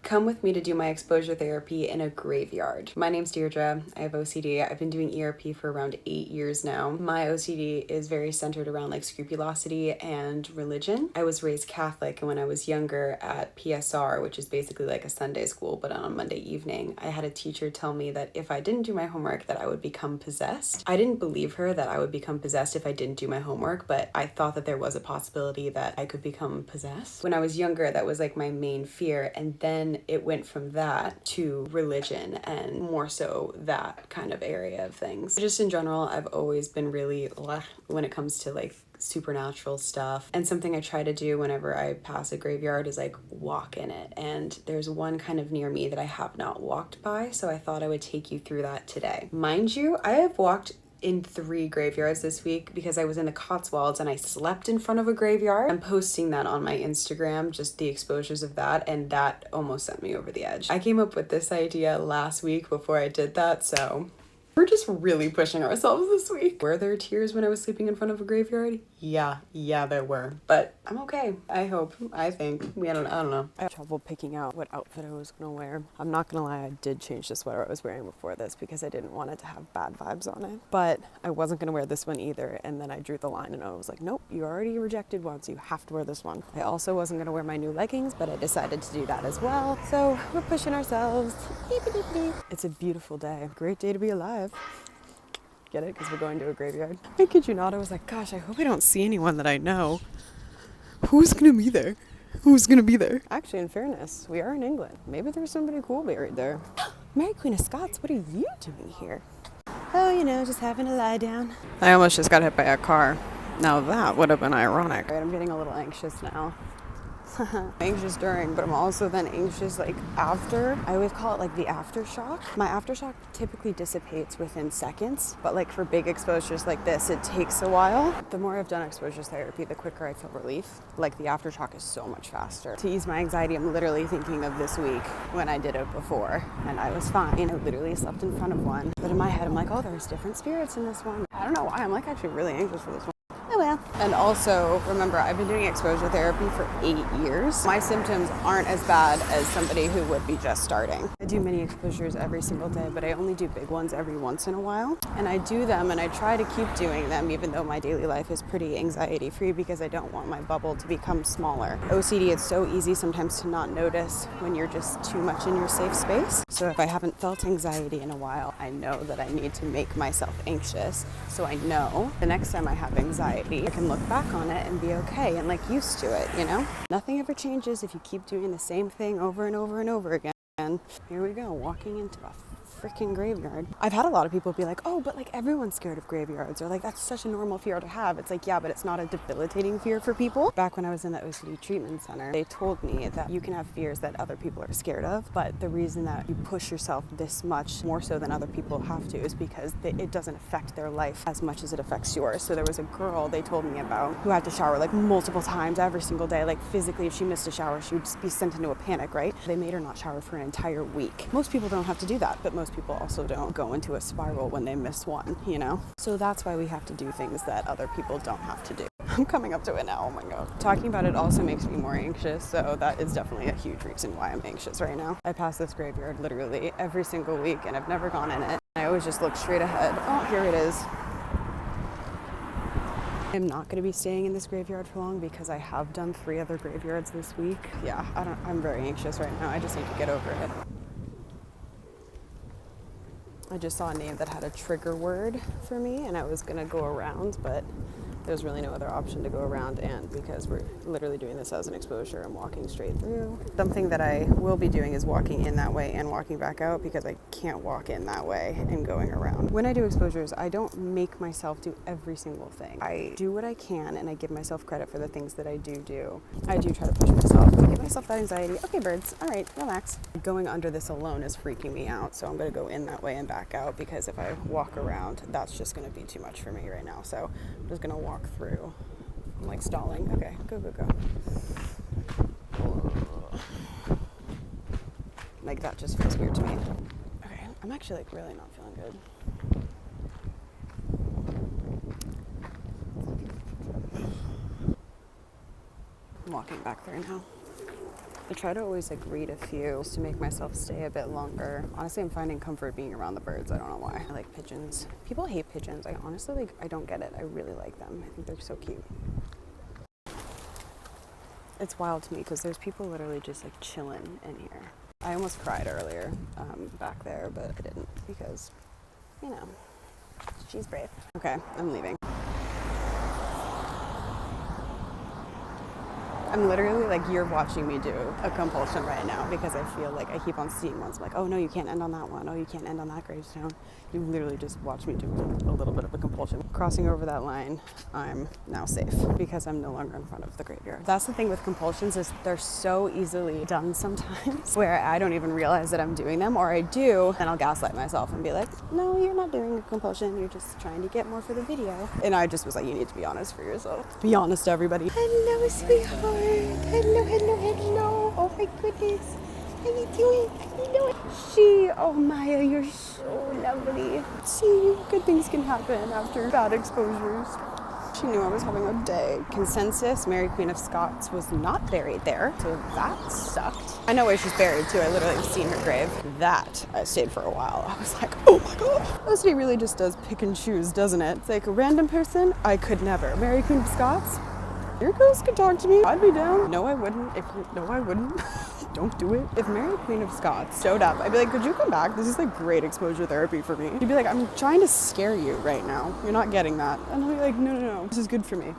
Come with me to do my exposure therapy in a graveyard. My name's Deirdre. I have OCD. I've been doing ERP for around 8 years now. My OCD is very centered around like scrupulosity and religion. I was raised Catholic, and when I was younger at PSR, which is basically like a Sunday school but on a Monday evening, I had a teacher tell me that if I didn't do my homework that I would become possessed. I didn't believe her that I would become possessed if I didn't do my homework, but I thought that there was a possibility that I could become possessed. When I was younger, that was like my main fear, and then it went from that to religion and more so that kind of area of things. Just in general, I've always been really when it comes to like supernatural stuff, and something I try to do whenever I pass a graveyard is like walk in it, and there's one kind of near me that I have not walked by, so I thought I would take you through that today. Mind you, I have walked in 3 graveyards this week because I was in the Cotswolds and I slept in front of a graveyard. I'm posting that on my Instagram, just the exposures of that, and that almost sent me over the edge. I came up with this idea last week before I did that, so we're just really pushing ourselves this week. Were there tears when I was sleeping in front of a graveyard? Yeah, there were. But I'm okay. I hope. I think. I don't know. I had trouble picking out what outfit I was gonna wear. I'm not gonna lie, I did change the sweater I was wearing before this because I didn't want it to have bad vibes on it. But I wasn't gonna wear this one either, and then I drew the line and I was like, nope, you already rejected one, so you have to wear this one. I also wasn't gonna wear my new leggings, but I decided to do that as well. So we're pushing ourselves. It's a beautiful day. Great day to be alive. Get it? Because we're going to a graveyard. I kid you not, I was like, gosh, I hope I don't see anyone that I know. Who's gonna be there? Who's gonna be there? Actually, in fairness, we are in England. Maybe there's somebody cool buried there. Mary Queen of Scots, what are you doing here? Oh, just having a lie down. I almost just got hit by a car. Now that would have been ironic. Right, I'm getting a little anxious now. Anxious during, but I'm also then anxious like after. I always call it like the aftershock. My aftershock typically dissipates within seconds, but like for big exposures like this, it takes a while. The more I've done exposures therapy, the quicker I feel relief. Like the aftershock is so much faster. To ease my anxiety, I'm literally thinking of this week when I did it before, and I was fine. I literally slept in front of one, but in my head, I'm like, oh, there's different spirits in this one. I don't know why. I'm like actually really anxious for this one. Oh well. And also, remember, I've been doing exposure therapy for 8 years. My symptoms aren't as bad as somebody who would be just starting. I do many exposures every single day, but I only do big ones every once in a while. And I do them and I try to keep doing them even though my daily life is pretty anxiety free because I don't want my bubble to become smaller. OCD, it's so easy sometimes to not notice when you're just too much in your safe space. So if I haven't felt anxiety in a while, I know that I need to make myself anxious. So I know the next time I have anxiety, I can look back on it and be okay and like used to it, Nothing ever changes if you keep doing the same thing over and over and over again. And here we go, walking into a freaking graveyard. I've had a lot of people be like, oh, but like everyone's scared of graveyards, or like that's such a normal fear to have. It's like, yeah, but it's not a debilitating fear for people. Back when I was in the OCD treatment center, they told me that you can have fears that other people are scared of, but the reason that you push yourself this much more so than other people have to is because it doesn't affect their life as much as it affects yours. So there was a girl they told me about who had to shower like multiple times every single day. Like physically, if she missed a shower, she would just be sent into a panic, right? They made her not shower for an entire week. Most people don't have to do that, but most people also don't go into a spiral when they miss one, So that's why we have to do things that other people don't have to do. I'm coming up to it now, oh my god. Talking about it also makes me more anxious, so that is definitely a huge reason why I'm anxious right now. I pass this graveyard literally every single week and I've never gone in it. I always just look straight ahead. Oh, here it is. I'm not going to be staying in this graveyard for long because I have done 3 other graveyards this week. Yeah, I'm very anxious right now. I just need to get over it. I just saw a name that had a trigger word for me and I was going to go around, but there's really no other option to go around, and because we're literally doing this as an exposure, I'm walking straight through. Something that I will be doing is walking in that way and walking back out because I can't walk in that way and going around. When I do exposures, I don't make myself do every single thing. I do what I can and I give myself credit for the things that I do. I do try to push myself to give myself that anxiety. Okay, birds, all right, relax. Going under this alone is freaking me out, so I'm going to go in that way and back out because if I walk around, that's just going to be too much for me right now. So I'm just going to walk through. I'm like stalling. Okay, go. Like that just feels weird to me. Okay, I'm actually like really not feeling good. I'm walking back there now. I try to always like read a few just to make myself stay a bit longer. Honestly, I'm finding comfort being around the birds. I don't know why. I like pigeons. People hate pigeons. I honestly like, I don't get it. I really like them. I think they're so cute. It's wild to me because there's people literally just like chilling in here. I almost cried earlier back there, but I didn't because, you know, she's brave. Okay, I'm leaving. I'm literally like, you're watching me do a compulsion right now because I feel like I keep on seeing ones. I'm like, oh no, you can't end on that one. Oh, you can't end on that gravestone. You literally just watch me do a little bit of a compulsion. Crossing over that line, I'm now safe because I'm no longer in front of the graveyard. That's the thing with compulsions, is they're so easily done sometimes where I don't even realize that I'm doing them, or I do, and I'll gaslight myself and be like, no, you're not doing a compulsion. You're just trying to get more for the video. And I just was like, you need to be honest for yourself. Be honest, everybody. Hello, sweetheart. Hello, hello, hello. Oh my goodness. How you doing? Hello. Oh Maya, you're so lovely. See, good things can happen after bad exposures. She knew I was having a day. Consensus, Mary Queen of Scots was not buried there, so that sucked. I know where she's buried too. I literally have seen her grave. That I stayed for a while. I was like, oh my god. OCD really just does pick and choose, doesn't it? It's like a random person, I could never. Mary Queen of Scots, your ghost could talk to me. I'd be down. No, I wouldn't. No, I wouldn't. Don't do it. If Mary Queen of Scots showed up, I'd be like, could you come back? This is like great exposure therapy for me. You'd be like, I'm trying to scare you right now. You're not getting that. And I'll be like, no. This is good for me.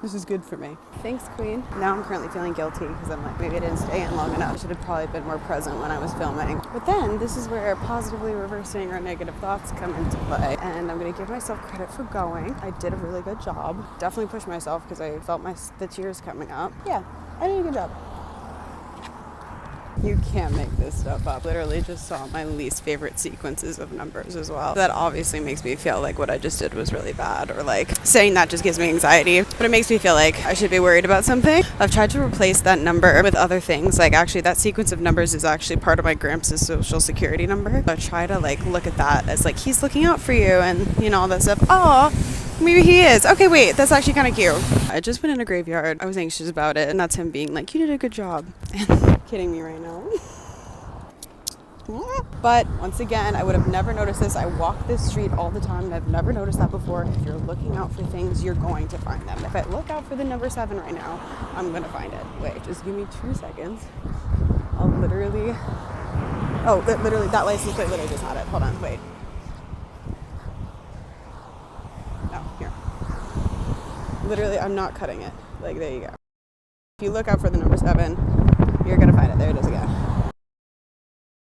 This is good for me. Thanks, Queen. Now I'm currently feeling guilty because I'm like, maybe I didn't stay in long enough. I should have probably been more present when I was filming. But then this is where positively reversing our negative thoughts come into play. And I'm going to give myself credit for going. I did a really good job. Definitely pushed myself because I felt the tears coming up. Yeah, I did a good job. You can't make this stuff up. Literally just saw my least favorite sequences of numbers as well. That obviously makes me feel like what I just did was really bad, or like saying that just gives me anxiety, but it makes me feel like I should be worried about something. I've tried to replace that number with other things. Like actually that sequence of numbers is actually part of my Gramps' social security number. So I try to like look at that as like he's looking out for you and you know all that stuff. Oh, maybe he is. Okay, wait, that's actually kind of cute. I just went in a graveyard. I was anxious about it, and that's him being like, you did a good job. Kidding me right now. But once again, I would have never noticed this. I walk this street all the time and I've never noticed that before. If you're looking out for things, you're going to find them. If I look out for the number 7 right now, I'm gonna find it. Wait, just give me 2 seconds. I'll literally, literally that license plate literally just had it. Hold on, wait. Oh, here. Literally, I'm not cutting it. Like, there you go. If you look out for the number 7, you're gonna find it. There it is again.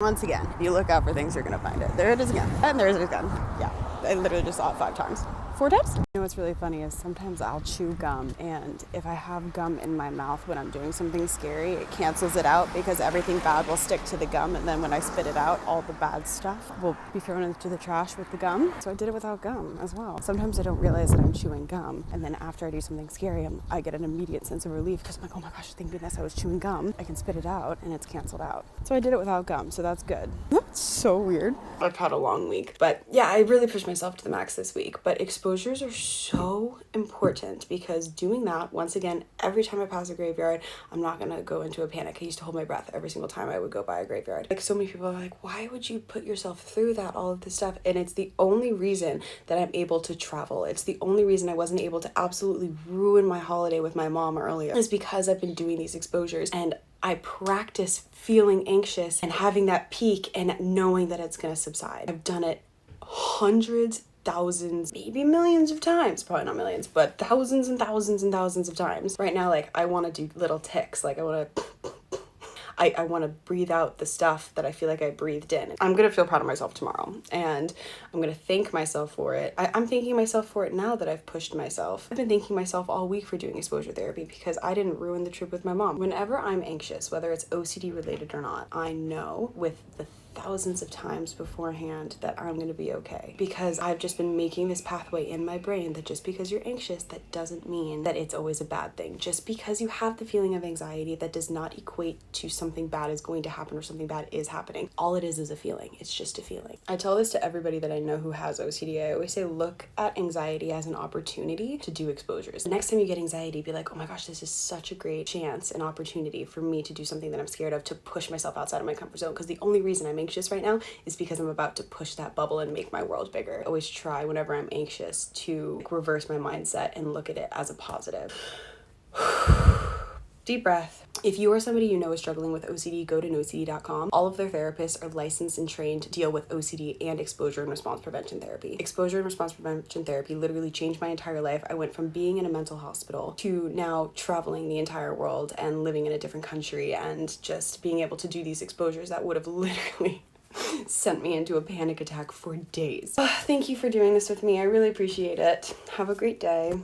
Once again, if you look out for things, you're gonna find it. There it is again. And there it is again. Yeah, I literally just saw it 5 times. 4 times? You know what's really funny is sometimes I'll chew gum, and if I have gum in my mouth when I'm doing something scary, it cancels it out because everything bad will stick to the gum, and then when I spit it out, all the bad stuff will be thrown into the trash with the gum. So I did it without gum as well. Sometimes I don't realize that I'm chewing gum, and then after I do something scary, I get an immediate sense of relief because I'm like, oh my gosh, thank goodness I was chewing gum. I can spit it out and it's canceled out. So I did it without gum, so that's good. That's so weird. I've had a long week, but yeah, I really pushed myself to the max this week, but exposures are so important because doing that, once again, every time I pass a graveyard, I'm not gonna go into a panic. I used to hold my breath every single time I would go by a graveyard. Like so many people are like, why would you put yourself through that, all of this stuff? And it's the only reason that I'm able to travel. It's the only reason I wasn't able to absolutely ruin my holiday with my mom earlier, is because I've been doing these exposures and I practice feeling anxious and having that peak and knowing that it's gonna subside. I've done it hundreds, thousands, maybe millions of times, probably not millions, but thousands and thousands and thousands of times. Right now, like I want to do little ticks, like I want to breathe out the stuff that I feel like I breathed in. I'm gonna feel proud of myself tomorrow, and I'm gonna thank myself for it. I'm thanking myself for it now that I've pushed myself. I've been thanking myself all week for doing exposure therapy because I didn't ruin the trip with my mom. Whenever I'm anxious, whether it's OCD related or not, I know with the thousands of times beforehand that I'm gonna be okay, because I've just been making this pathway in my brain that just because you're anxious, that doesn't mean that it's always a bad thing. Just because you have the feeling of anxiety, that does not equate to something something bad is going to happen or something bad is happening. All it is a feeling. It's just a feeling. I tell this to everybody that I know who has OCD. I always say, look at anxiety as an opportunity to do exposures. The next time you get anxiety, be like, oh my gosh, this is such a great chance and opportunity for me to do something that I'm scared of, to push myself outside of my comfort zone. Because the only reason I'm anxious right now is because I'm about to push that bubble and make my world bigger. I always try whenever I'm anxious to reverse my mindset and look at it as a positive. Deep breath. If you or somebody you know is struggling with OCD, go to NOCD.com. All of their therapists are licensed and trained to deal with OCD and exposure and response prevention therapy. Exposure and response prevention therapy literally changed my entire life. I went from being in a mental hospital to now traveling the entire world and living in a different country and just being able to do these exposures that would have literally sent me into a panic attack for days. Thank you for doing this with me. I really appreciate it. Have a great day.